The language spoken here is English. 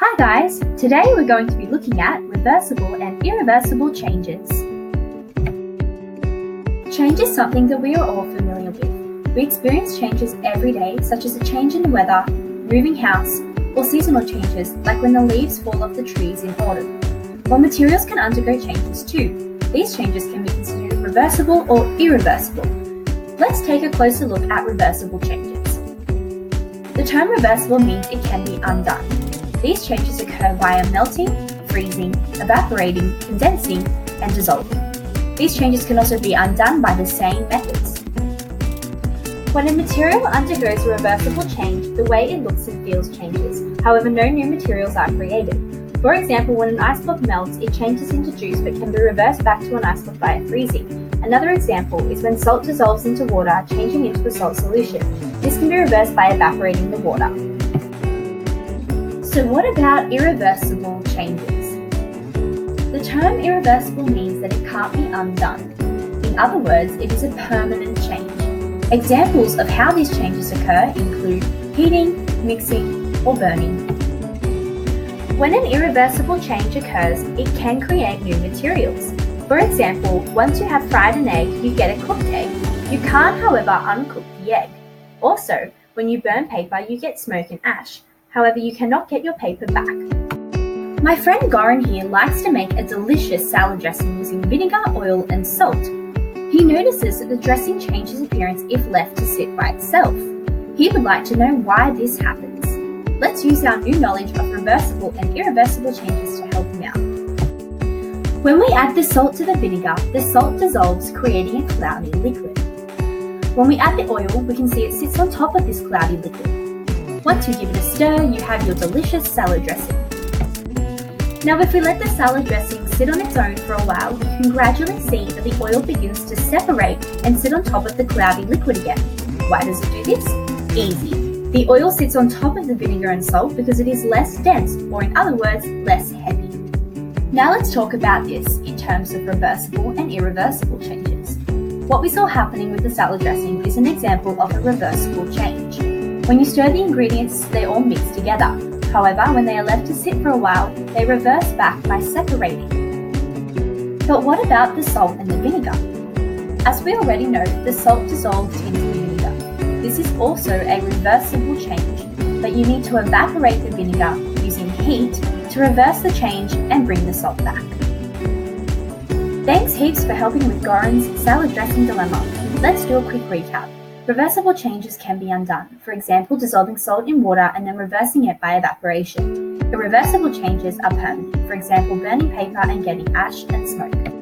Hi guys! Today we're going to be looking at reversible and irreversible changes. Change is something that we are all familiar with. We experience changes every day, such as a change in the weather, moving house, or seasonal changes like when the leaves fall off the trees in autumn. While materials can undergo changes too. These changes can be considered reversible or irreversible. Let's take a closer look at reversible changes. The term reversible means it can be undone. These changes occur via melting, freezing, evaporating, condensing, and dissolving. These changes can also be undone by the same methods. When a material undergoes a reversible change, the way it looks and feels changes. However, no new materials are created. For example, when an ice block melts, it changes into juice but can be reversed back to an ice block via freezing. Another example is when salt dissolves into water, changing into a salt solution. This can be reversed by evaporating the water. So what about irreversible changes? The term irreversible means that it can't be undone. In other words, it is a permanent change. Examples of how these changes occur include heating, mixing, or burning. When an irreversible change occurs, it can create new materials. For example, once you have fried an egg, you get a cooked egg. You can't, however, uncook the egg. Also, when you burn paper, you get smoke and ash. However, you cannot get your paper back. My friend Goran here likes to make a delicious salad dressing using vinegar, oil, and salt. He notices that the dressing changes appearance if left to sit by itself. He would like to know why this happens. Let's use our new knowledge of reversible and irreversible changes to help him out. When we add the salt to the vinegar, the salt dissolves, creating a cloudy liquid. When we add the oil, we can see it sits on top of this cloudy liquid. Once you give it a stir, you have your delicious salad dressing. Now, if we let the salad dressing sit on its own for a while, you can gradually see that the oil begins to separate and sit on top of the cloudy liquid again. Why does it do this? Easy. The oil sits on top of the vinegar and salt because it is less dense, or in other words, less heavy. Now let's talk about this in terms of reversible and irreversible changes. What we saw happening with the salad dressing is an example of a reversible change. When you stir the ingredients, they all mix together. However, when they are left to sit for a while, they reverse back by separating. But what about the salt and the vinegar? As we already know, the salt dissolves into the vinegar. This is also a reversible change, but you need to evaporate the vinegar using heat to reverse the change and bring the salt back. Thanks heaps for helping with Goran's salad dressing dilemma. Let's do a quick recap. Reversible changes can be undone, for example, dissolving salt in water and then reversing it by evaporation. Irreversible changes are permanent, for example, burning paper and getting ash and smoke.